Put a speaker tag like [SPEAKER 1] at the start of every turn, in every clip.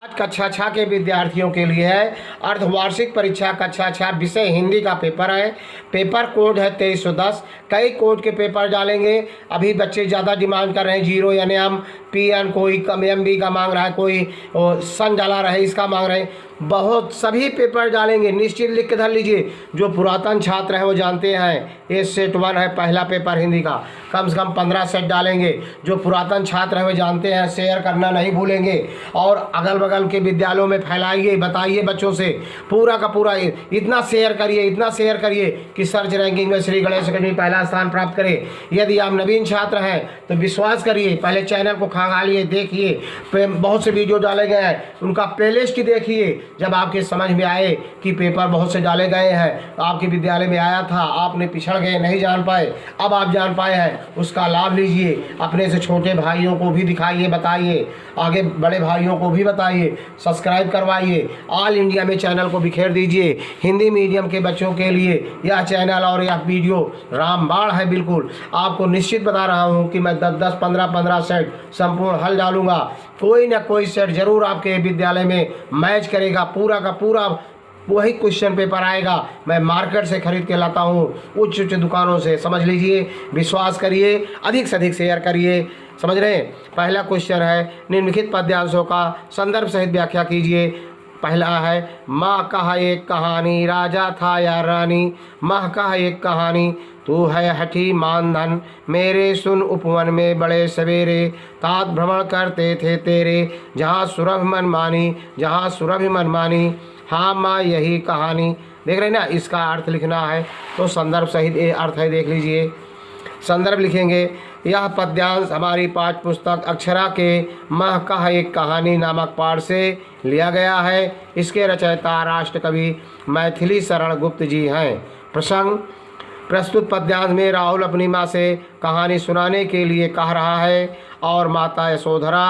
[SPEAKER 1] आज कक्षा 6 के विद्यार्थियों के लिए है अर्धवार्षिक परीक्षा कक्षा 6 विषय हिंदी का पेपर है। पेपर कोड है 2310। कई कोड के पेपर डालेंगे। अभी बच्चे ज़्यादा डिमांड कर रहे हैं, जीरो यानी हम PN, कोई MB का मांग रहा है, कोई सन डाला रहे इसका मांग रहे हैं। बहुत सभी पेपर डालेंगे, निश्चित लिख के धर लीजिए। जो पुरातन छात्र हैं वो जानते हैं ये सेट 1 है पहला पेपर हिंदी का, कम से कम 15 सेट डालेंगे। जो पुरातन छात्र हैं वो जानते हैं, शेयर करना नहीं भूलेंगे और अगल बगल के विद्यालयों में फैलाइए, बताइए बच्चों से पूरा का पूरा इतना शेयर करिए कि सर्च रैंकिंग में श्री गणेश अकेडमी पहला स्थान प्राप्त करे। यदि आप नवीन छात्र हैं तो विश्वास करिए, पहले चैनल को खंगालिए, देखिए बहुत से वीडियो डाले गए हैं, उनका प्लेलिस्ट देखिए। जब आपके समझ में आए कि पेपर बहुत से डाले गए हैं, आपके विद्यालय में आया था, आपने पिछड़ गए, नहीं जान पाए, अब आप जान पाए हैं, उसका लाभ लीजिए। अपने से छोटे भाइयों को भी दिखाइए, बताइए, आगे बड़े भाइयों को भी बताइए, सब्सक्राइब करवाइए। ऑल इंडिया में चैनल को बिखेर दीजिए। हिंदी मीडियम के बच्चों के लिए यह चैनल और यह वीडियो रामबाण है। बिल्कुल आपको निश्चित बता रहा हूँ कि मैं 10-10, 15-15 सेट संपूर्ण हल डालूंगा। कोई ना कोई सेट जरूर आपके विद्यालय में मैच करेगा। पूरा का पूरा वही क्वेश्चन पेपर आएगा। मैं मार्केट से खरीद के लाता हूँ, उच्च दुकानों से, समझ लीजिए। विश्वास करिए, अधिक से अधिक शेयर करिए। समझ रहे हैं। पहला क्वेश्चन है, निम्नलिखित पद्यांशों का संदर्भ सहित व्याख्या कीजिए। पहला है, माँ कहा एक कहानी, राजा था या रानी। माँ कहा एक कहानी, तू है हठी मानधन, मेरे सुन उपवन में बड़े सवेरे। तात भ्रमण करते थे तेरे, जहाँ सुरभि मन मानी। हाँ माँ यही कहानी। देख रहे हैं ना, इसका अर्थ लिखना है तो संदर्भ सहित ये अर्थ है, देख लीजिए। संदर्भ लिखेंगे, यह पद्यांश हमारी पाठ्य पुस्तक अक्षरा के माँ कहा एक कहानी नामक पाठ से लिया गया है। इसके रचयिता राष्ट्र कवि मैथिली शरण गुप्त जी हैं। प्रसंग, प्रस्तुत पद्यांश में राहुल अपनी माँ से कहानी सुनाने के लिए कह रहा है और माता यशोधरा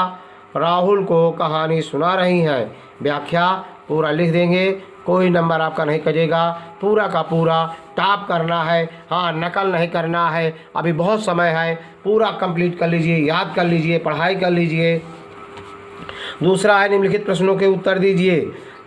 [SPEAKER 1] राहुल को कहानी सुना रही हैं। व्याख्या पूरा लिख देंगे, कोई नंबर आपका नहीं कटेगा, पूरा का पूरा टॉप करना है। हाँ, नकल नहीं करना है, अभी बहुत समय है, पूरा कंप्लीट कर लीजिए, याद कर लीजिए, पढ़ाई कर लीजिए। दूसरा है, निम्नलिखित प्रश्नों के उत्तर दीजिए।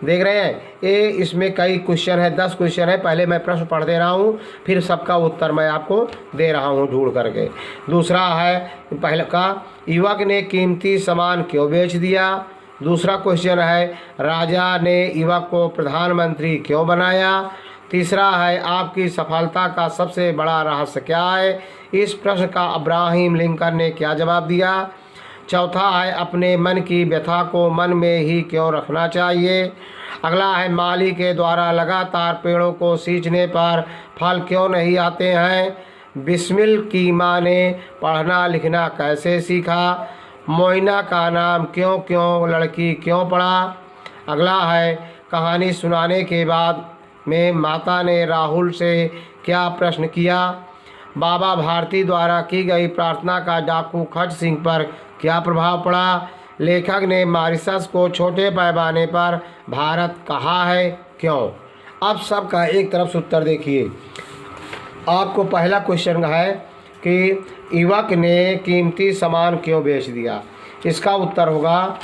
[SPEAKER 1] देख रहे हैं ये, इसमें कई क्वेश्चन है, 10 क्वेश्चन है। पहले मैं प्रश्न पढ़ दे रहा हूँ, फिर सबका उत्तर मैं आपको दे रहा हूँ ढूंढ करके। दूसरा है, पहले का, युवक ने कीमती सामान क्यों बेच दिया। दूसरा क्वेश्चन है, राजा ने युवक को प्रधानमंत्री क्यों बनाया। तीसरा है, आपकी सफलता का सबसे बड़ा रहस्य क्या है। इस प्रश्न का अब्राहम लिंकन ने क्या जवाब दिया। चौथा है, अपने मन की व्यथा को मन में ही क्यों रखना चाहिए। अगला है, माली के द्वारा लगातार पेड़ों को सींचने पर फल क्यों नहीं आते हैं। बिस्मिल की माँ ने पढ़ना लिखना कैसे सीखा। मोइना का नाम क्यों क्यों लड़की क्यों पड़ा। अगला है, कहानी सुनाने के बाद में माता ने राहुल से क्या प्रश्न किया। बाबा भारती द्वारा की गई प्रार्थना का डाकू खट सिंह पर क्या प्रभाव पड़ा। लेखक ने मॉरिशस को छोटे पैमाने पर भारत कहा है क्यों। अब सबका एक तरफ से उत्तर देखिए। आपको पहला क्वेश्चन है कि युवक ने कीमती सामान क्यों बेच दिया। इसका उत्तर होगा,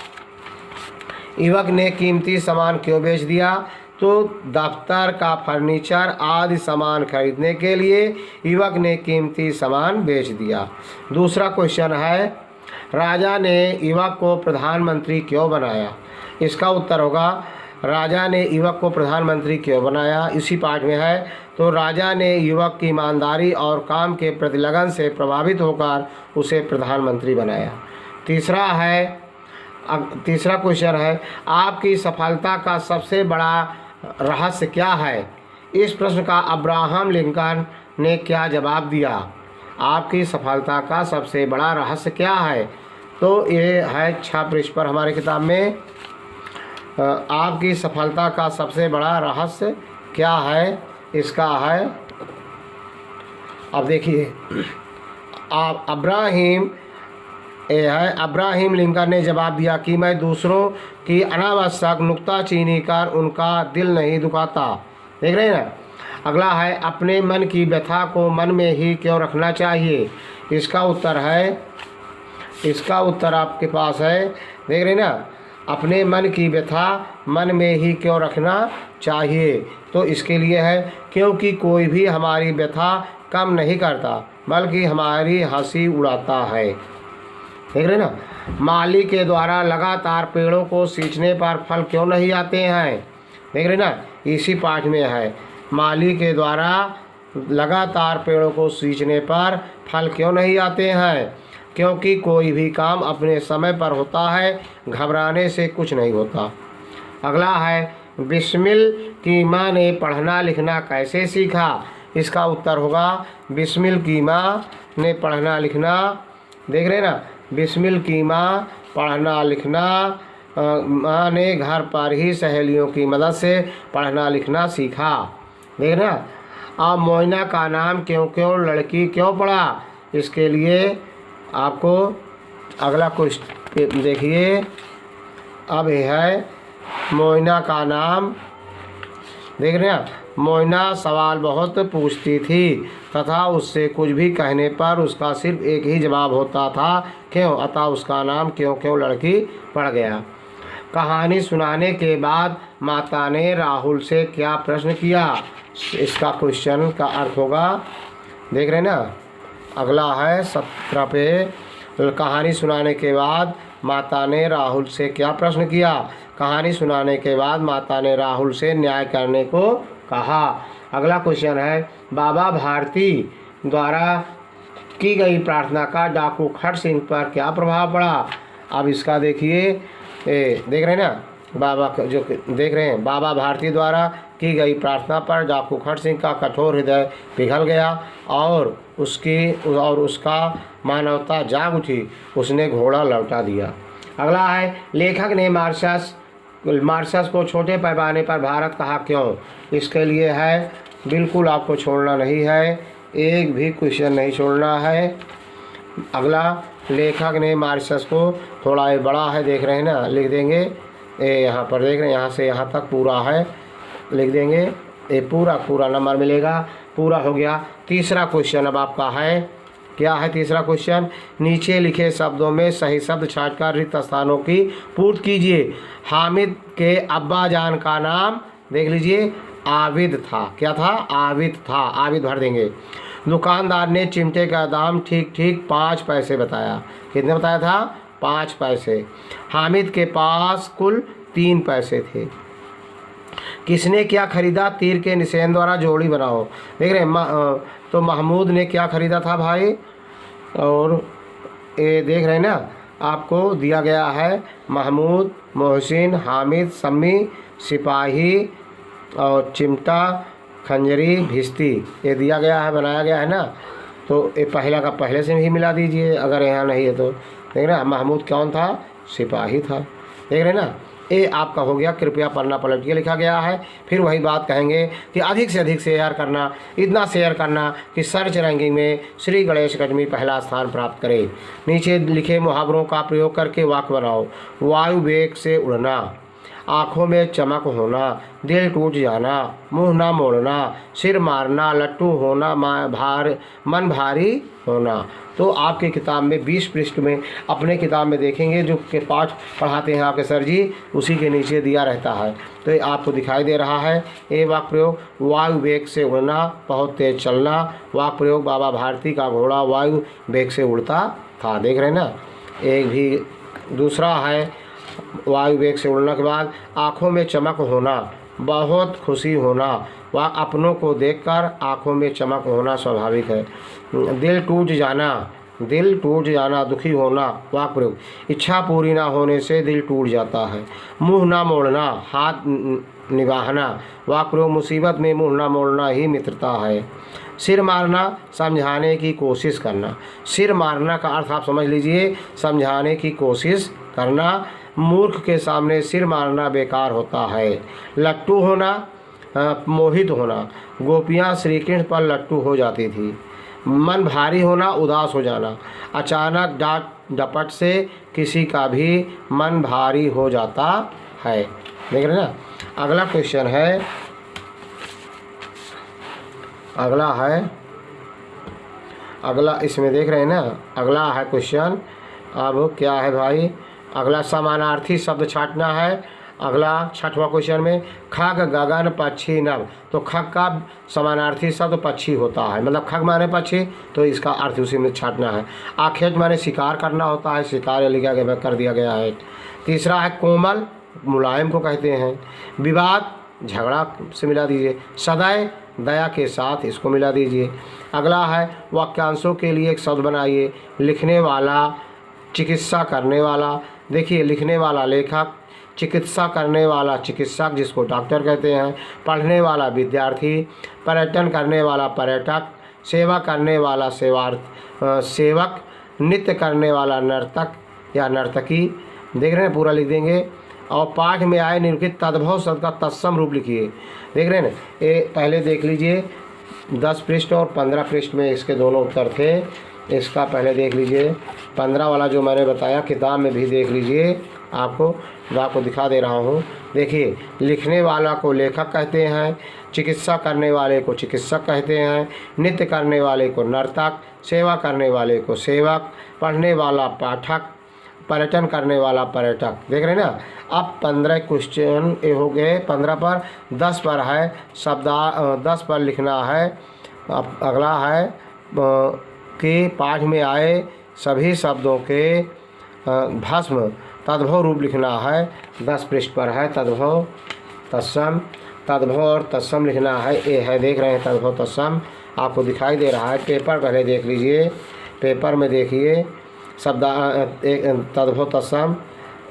[SPEAKER 1] युवक ने कीमती सामान क्यों बेच दिया तो दफ्तर का फर्नीचर आदि सामान खरीदने के लिए युवक ने कीमती सामान बेच दिया। दूसरा क्वेश्चन है, राजा ने युवक को प्रधानमंत्री क्यों बनाया। इसका उत्तर होगा, राजा ने युवक को प्रधानमंत्री क्यों बनाया, इसी पाठ में है। तो राजा ने युवक की ईमानदारी और काम के प्रति लगन से प्रभावित होकर उसे प्रधानमंत्री बनाया। तीसरा क्वेश्चन है, आपकी सफलता का सबसे बड़ा रहस्य क्या है। इस प्रश्न का अब्राहम लिंकन ने क्या जवाब दिया। आपकी सफलता का सबसे बड़ा रहस्य क्या है। तो ये है 6 पृष्ठ पर हमारे किताब में, आपकी सफलता का सबसे बड़ा रहस्य क्या है। इसका है, अब देखिए, आप अब्राहम लिंकन ने जवाब दिया कि मैं दूसरों की अनावश्यक नुक्ताचीनी कर उनका दिल नहीं दुखाता। देख रहे हैं ना। अगला है, अपने मन की व्यथा को मन में ही क्यों रखना चाहिए। इसका उत्तर है, इसका उत्तर आपके पास है, देख रहे हैं ना। अपने मन की व्यथा मन में ही क्यों रखना चाहिए? तो इसके लिए है क्योंकि कोई भी हमारी व्यथा कम नहीं करता बल्कि हमारी हंसी उड़ाता है। देख रहे ना, माली के द्वारा लगातार पेड़ों को सींचने पर फल क्यों नहीं आते हैं? देख रहे ना, इसी पाठ में है, माली के द्वारा लगातार पेड़ों को सींचने पर फल क्यों नहीं आते हैं? क्योंकि कोई भी काम अपने समय पर होता है, घबराने से कुछ नहीं होता। अगला है, बिस्मिल की माँ ने पढ़ना लिखना कैसे सीखा? इसका उत्तर होगा, बिस्मिल की माँ ने पढ़ना लिखना, देख रहे ना, बिस्मिल की माँ पढ़ना लिखना, माँ ने घर पर ही सहेलियों की मदद से पढ़ना लिखना सीखा। देख रहे ना, अब मोइना का नाम क्यों क्यों लड़की क्यों पड़ा? इसके लिए आपको अगला क्वेश्चन देखिए, अब यह है मोइना का नाम। देख रहे हैं, मोइना सवाल बहुत पूछती थी तथा उससे कुछ भी कहने पर उसका सिर्फ एक ही जवाब होता था, क्यों? अतः उसका नाम क्यों क्यों लड़की पड़ गया। कहानी सुनाने के बाद माता ने राहुल से क्या प्रश्न किया? इसका क्वेश्चन का अर्थ होगा, देख रहे हैं ना, अगला है 17 पे। कहानी सुनाने के बाद माता ने राहुल से क्या प्रश्न किया? कहानी सुनाने के बाद माता ने राहुल से न्याय करने को कहा। अगला क्वेश्चन है, बाबा भारती द्वारा की गई प्रार्थना का डाकू खट सिंह पर क्या प्रभाव पड़ा? अब इसका देखिए, देख रहे हैं ना, बाबा जो देख रहे हैं, बाबा भारती द्वारा की गई प्रार्थना पर डाकू खट सिंह का कठोर हृदय पिघल गया और उसका मानवता जाग उठी, उसने घोड़ा लौटा दिया। अगला है, लेखक ने मार्शस को छोटे पैमाने पर भारत कहा क्यों? इसके लिए है, बिल्कुल आपको छोड़ना नहीं है, एक भी क्वेश्चन नहीं छोड़ना है। अगला, लेखक ने मार्शस को, थोड़ा ये बड़ा है, देख रहे हैं ना, लिख देंगे, यहाँ पर देख रहे हैं, यहाँ से यहाँ तक पूरा है, लिख देंगे, ये पूरा नंबर मिलेगा, पूरा हो गया। तीसरा क्वेश्चन अब आपका है, क्या है तीसरा क्वेश्चन? नीचे लिखे शब्दों में सही शब्द छांटकर रिक्त स्थानों की पूर्ति कीजिए। हामिद के अब्बा जान का नाम देख लीजिए, आबिद था। क्या था? आबिद था, आबिद भर देंगे। दुकानदार ने चिमटे का दाम ठीक ठीक 5 पैसे बताया। कितने बताया था? 5 पैसे। हामिद के पास कुल 3 पैसे थे। किसने क्या खरीदा? तीर के निशान द्वारा जोड़ी बनाओ। देख रहे हैं, तो महमूद ने क्या खरीदा था भाई? और ये देख रहे हैं ना, आपको दिया गया है महमूद, मोहसिन, हामिद, सम्मी, सिपाही और चिमटा, खंजरी, भिश्ती, ये दिया गया है, बनाया गया है ना। तो ये पहला का पहले से ही मिला दीजिए अगर यहाँ नहीं है तो। देख रहे हैं, महमूद कौन था? सिपाही था। देख रहे हैं ना, ये आपका हो गया। कृपया पन्ना पलट के लिखा गया है। फिर वही बात कहेंगे कि अधिक से अधिक शेयर करना, इतना शेयर करना कि सर्च रैंकिंग में श्री गणेश अकेडमी पहला स्थान प्राप्त करे। नीचे लिखे मुहावरों का प्रयोग करके वाक्य बनाओ। वायु वेग से उड़ना, आँखों में चमक होना, दिल टूट जाना, मुंह ना मोड़ना, सिर मारना, लट्टू होना, मन भारी होना। तो आपके किताब में 20 पृष्ठ में, अपने किताब में देखेंगे जो के पाठ पढ़ाते हैं आपके सर जी, उसी के नीचे दिया रहता है। तो ये आपको दिखाई दे रहा है। ये वाक्य प्रयोग, वायु वेग से उड़ना, बहुत तेज चलना। वाक्य प्रयोग, बाबा भारती का घोड़ा वायु वेग से उड़ता था। देख रहे हैं ना। एक भी दूसरा है, वायु वेग से उड़ने के बाद आँखों में चमक होना, बहुत खुशी होना, वह अपनों को देखकर आँखों में चमक होना स्वाभाविक है। दिल टूट जाना, दुखी होना। वाक्य प्रयोग, इच्छा पूरी ना होने से दिल टूट जाता है। मुंह ना मोड़ना, हाथ निभाना। वाक्य प्रयोग, मुसीबत में मुंह ना मोड़ना ही मित्रता है। सिर मारना, समझाने की कोशिश करना। सिर मारना का अर्थ आप समझ लीजिए, समझाने की कोशिश करना। मूर्ख के सामने सिर मारना बेकार होता है। लट्टू होना, मोहित होना। गोपियाँ श्री कृष्ण पर लट्टू हो जाती थी। मन भारी होना, उदास हो जाना। अचानक डांट डपट से किसी का भी मन भारी हो जाता है। देख रहे हैं ना। अगला क्वेश्चन है, अगला इसमें देख रहे हैं ना, अगला है क्वेश्चन। अब क्या है भाई? अगला समानार्थी शब्द छांटना है। अगला 6वां क्वेश्चन में खग गगन पक्षी नभ, तो खग का समानार्थी शब्द पक्षी होता है, मतलब खग माने पक्षी, तो इसका अर्थ उसी में छांटना है। आखेट माने शिकार करना होता है, शिकार लिखा गया कर दिया गया है। तीसरा है कोमल, मुलायम को कहते हैं। विवाद, झगड़ा से मिला दीजिए। सदैव, दया के साथ, इसको मिला दीजिए। अगला है वाक्यांशों के लिए एक शब्द बनाइए। लिखने वाला, चिकित्सा करने वाला, देखिए लिखने वाला लेखक, चिकित्सा करने वाला चिकित्सक जिसको डॉक्टर कहते हैं, पढ़ने वाला विद्यार्थी, पर्यटन करने वाला पर्यटक, सेवा करने वाला सेवक, नृत्य करने वाला नर्तक या नर्तकी। देख रहे हैं, पूरा लिख देंगे। और पाठ में आए निम्नलिखित तद्भव शब्द का तत्सम रूप लिखिए। देख रहे हैं ना, ये पहले देख लीजिए 10 पृष्ठ और 15 पृष्ठ में इसके दोनों उत्तर थे। इसका पहले देख लीजिए 15 वाला जो मैंने बताया, किताब में भी देख लीजिए, आपको दिखा दे रहा हूँ। देखिए, लिखने वाला को लेखक कहते हैं, चिकित्सा करने वाले को चिकित्सक कहते हैं, नृत्य करने वाले को नर्तक, सेवा करने वाले को सेवक, पढ़ने वाला पाठक, पर्यटन करने वाला पर्यटक। देख रहे हैं ना। अब 15 क्वेश्चन ये हो गए। 15 पर 10 पर है 10 पर लिखना है। अब अगला है कि पाठ में आए सभी शब्दों के भस्म तद्भव रूप लिखना है। 10 पृष्ठ पर है तद्भव तत्सम, तद्भव और तत्सम लिखना है। ये है, देख रहे हैं तद्भव तत्सम, आपको दिखाई दे रहा है। पेपर पहले देख लीजिए, पेपर में देखिए शब्द तद्भव तत्सम,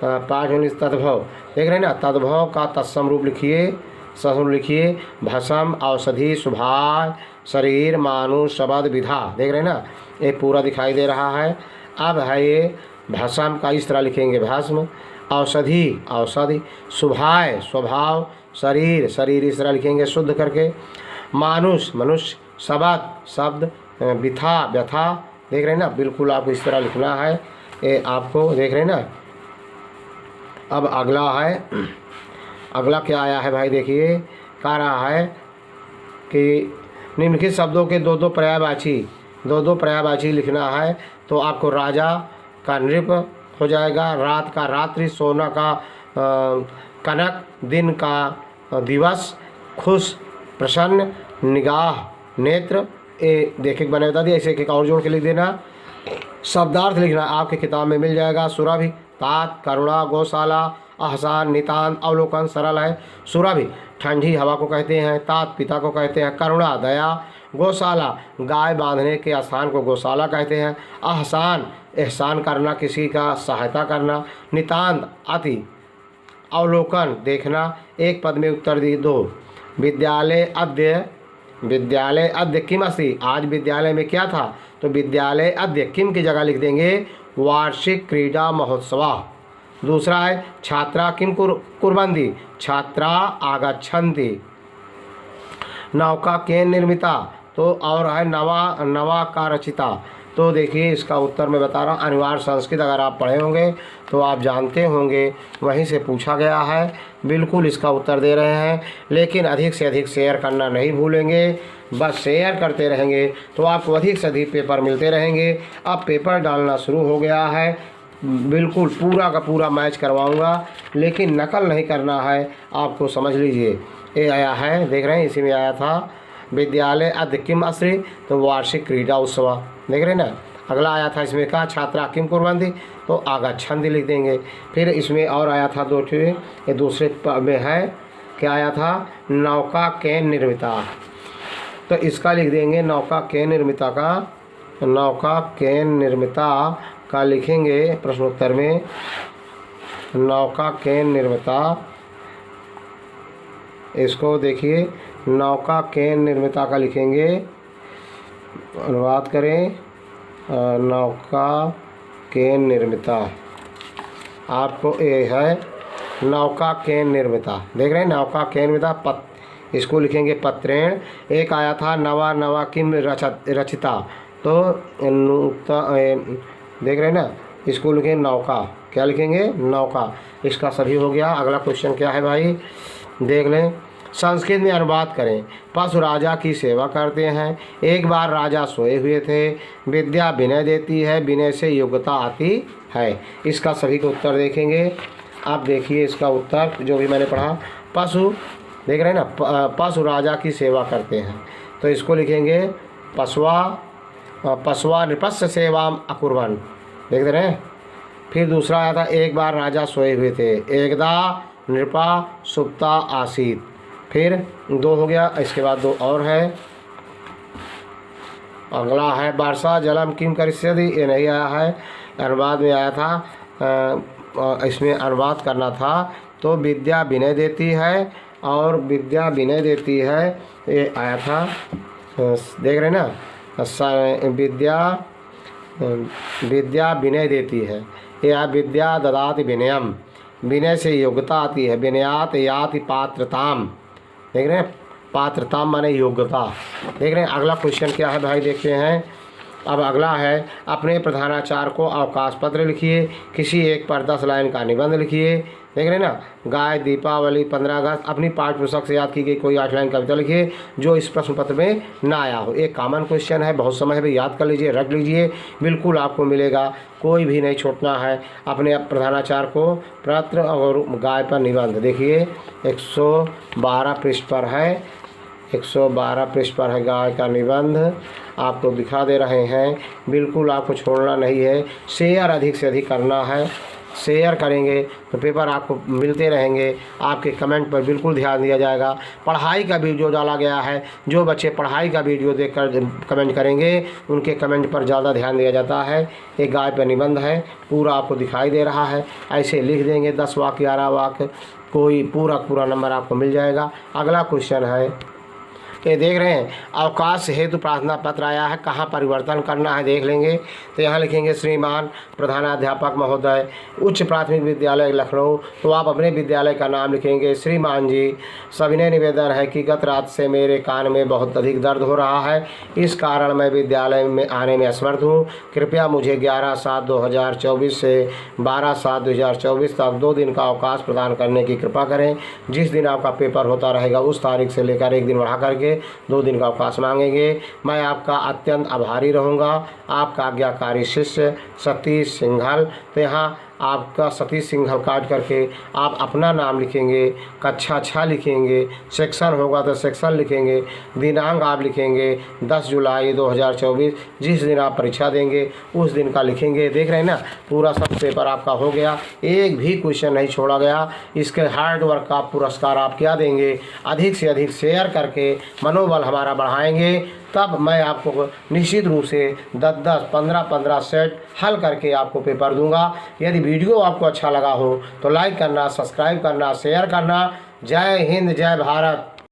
[SPEAKER 1] पाठ में तद्भव, देख रहे हैं ना। तद्भव का तत्सम रूप लिखिए, सहरूप लिखिए। भस्म, औषधि, सुभाष, शरीर, मानुष, शब्द, विधा। देख रहे हैं ना, ये पूरा दिखाई दे रहा है। अब है ये भस्म का इस तरह लिखेंगे, भस्म। औषधि, औषधि। सुभाय, स्वभाव। शरीर, शरीर इस तरह लिखेंगे शुद्ध करके। मानुष, मनुष्य। शब्द, शब्द। विथा, व्यथा। देख रहे हैं ना, बिल्कुल आपको इस तरह लिखना है। ये आपको देख रहे हैं ना। अब अगला है, अगला क्या आया है भाई, देखिए कह रहा है कि निम्नलिखित शब्दों के दो दो पर्यायवाची लिखना है। तो आपको राजा का नृप हो जाएगा, रात का रात्रि, सोना का कनक, दिन का दिवस, खुश, प्रसन्न, निगाह, नेत्र। ये देख एक बने बता दिया, इसे एक और जोड़ के लिख देना। शब्दार्थ लिखना आपके किताब में मिल जाएगा। सुरभि, तात, करुणा, गौशाला, आसान, नितांत, अवलोकन, सरल है। सुरभि ठंडी हवा को कहते हैं, तात पिता को कहते हैं, करुणा दया, गौशाला गाय बांधने के स्थान को गौशाला कहते हैं, आसान एहसान करना, किसी का सहायता करना, नितांत अति, अवलोकन देखना। एक पद में उत्तर दो। विद्यालय अद्य किम अस्ति, आज विद्यालय में क्या था, तो विद्यालय अद्य किम की जगह लिख देंगे वार्षिक क्रीडा महोत्सव। दूसरा है छात्रा किम कुर्वन्ति, छात्रा आगच्छन्ति। नौका केन निर्मिता, तो और है नवा का रचिता। तो देखिए इसका उत्तर मैं बता रहा हूँ। अनिवार्य संस्कृत अगर आप पढ़े होंगे तो आप जानते होंगे, वहीं से पूछा गया है। बिल्कुल इसका उत्तर दे रहे हैं, लेकिन अधिक से अधिक शेयर करना नहीं भूलेंगे। बस शेयर करते रहेंगे तो आपको अधिक से अधिक पेपर मिलते रहेंगे। अब पेपर डालना शुरू हो गया है, बिल्कुल पूरा का पूरा मैच करवाऊंगा, लेकिन नकल नहीं करना है, आपको समझ लीजिए। ये आया है, देख रहे हैं, इसी में आया था विद्यालय अद्य किम अस्ति, तो वार्षिक क्रीडा उत्सव। देख रहे हैं ना। अगला आया था इसमें कहा छात्रा किम कुर्वन्ति, तो आगच्छन्ति लिख देंगे। फिर इसमें और आया था दो ठे, ये दूसरे में है, क्या आया था, नौका केन निर्मिता, तो इसका लिख देंगे नौका केन निर्मिता का, नौका केन निर्मिता का लिखेंगे प्रश्नोत्तर में, नौका केन निर्मिता। इसको देखिए नौका केन निर्मिता का लिखेंगे, अनुवाद करें नौका केन निर्मिता। आपको ये है नौका केन निर्मिता, देख रहे हैं नौका केन निर्मिता। इसको लिखेंगे पत्रेण। एक आया था नवा किम रचिता, तो देख रहे हैं ना, इसको लिखेंगे नौका, क्या लिखेंगे, नौका। इसका सभी हो गया। अगला क्वेश्चन क्या है भाई, देख लें। संस्कृत में अनुवाद करें। पशु राजा की सेवा करते हैं। एक बार राजा सोए हुए थे। विद्या विनय देती है, विनय से योग्यता आती है। इसका सभी को उत्तर देखेंगे। आप देखिए इसका उत्तर जो भी मैंने पढ़ा, पशु देख रहे हैं ना, पशु राजा की सेवा करते हैं, तो इसको लिखेंगे पशवा नृपस्य सेवाम अकुर्वन्, देख रहे हैं। फिर दूसरा आया था, एक बार राजा सोए हुए थे। एकदा नृपा सुप्ता आसीत। फिर 2 हो गया, इसके बाद 2 और है। अगला है वर्षा जलम किम करिष्यति, ये नहीं आया है, अनुवाद में आया था, इसमें अनुवाद करना था। तो विद्या विनय देती है, और विद्या विनय देती है, ये आया था, देख रहे हैं ना, विद्या विनय देती है, या विद्या ददाति विनयम, विनय से योग्यता आती है। विनयात याति पात्रताम, देख रहे हैं, पात्रताम माने योग्यता। देख रहे हैं अगला क्वेश्चन क्या है भाई, देखते हैं। अब अगला है, अपने प्रधानाचार्य को अवकाश पत्र लिखिए। किसी एक पर 10 लाइन का निबंध लिखिए। देख रहे हैं ना, गाय, दीपावली, 15 अगस्त, अपनी पाठ्य पुस्तक से याद की गई कोई 8 लाइन कविता लिखिए जो इस प्रश्न पत्र में ना आया हो। एक कॉमन क्वेश्चन है, बहुत समय है भाई, याद कर लीजिए, रख लीजिए, बिल्कुल आपको मिलेगा, कोई भी नहीं छोड़ना है। अपने प्रधानाचार्य को पत्र और गाय पर निबंध, देखिए 112 पृष्ठ पर है, 112 पृष्ठ पर है गाय का निबंध, आपको दिखा दे रहे हैं, बिल्कुल आपको छोड़ना नहीं है। शेयर अधिक से अधिक करना है, शेयर करेंगे तो पेपर आपको मिलते रहेंगे। आपके कमेंट पर बिल्कुल ध्यान दिया जाएगा। पढ़ाई का वीडियो डाला गया है, जो बच्चे पढ़ाई का वीडियो देखकर कमेंट करेंगे उनके कमेंट पर ज़्यादा ध्यान दिया जाता है। एक गाय पर निबंध है, पूरा आपको दिखाई दे रहा है, ऐसे लिख देंगे 10 वाक्य 11 वाक्य, कोई पूरा नंबर आपको मिल जाएगा। अगला क्वेश्चन है, ये देख रहे हैं, अवकाश हेतु प्रार्थना पत्र आया है, कहाँ परिवर्तन करना है देख लेंगे। तो यहाँ लिखेंगे श्रीमान प्रधानाध्यापक महोदय, उच्च प्राथमिक विद्यालय लखनऊ। तो आप अपने विद्यालय का नाम लिखेंगे। श्रीमान जी, सविनय निवेदन है कि गत रात से मेरे कान में बहुत अधिक दर्द हो रहा है, इस कारण मैं विद्यालय में आने में असमर्थ हूँ। कृपया मुझे 11/7/2024 से 12/7/2024 तक 2 दिन का अवकाश प्रदान करने की कृपा करें। जिस दिन आपका पेपर होता रहेगा उस तारीख से लेकर 1 दिन बढ़ा करके 2 दिन का अवकाश मांगेंगे। मैं आपका अत्यंत आभारी रहूँगा। आपका आज्ञाकारी शिष्य सतीश सिंघल। तो यहाँ आपका सतीश सिंघल काट करके आप अपना नाम लिखेंगे, कक्षा 6 लिखेंगे, सेक्शन होगा तो सेक्शन लिखेंगे, दिनांक आप लिखेंगे 10 जुलाई 2024, जिस दिन आप परीक्षा देंगे उस दिन का लिखेंगे। देख रहे हैं ना, पूरा सब पेपर आपका हो गया, एक भी क्वेश्चन नहीं छोड़ा गया। इसके हार्ड वर्क का पुरस्कार आप क्या देंगे, अधिक से अधिक शेयर करके मनोबल हमारा बढ़ाएंगे, तब मैं आपको निश्चित रूप से 10-10, 15-15 सेट हल करके आपको पेपर दूंगा। यदि वीडियो आपको अच्छा लगा हो तो लाइक करना, सब्सक्राइब करना, शेयर करना। जय हिंद, जय भारत।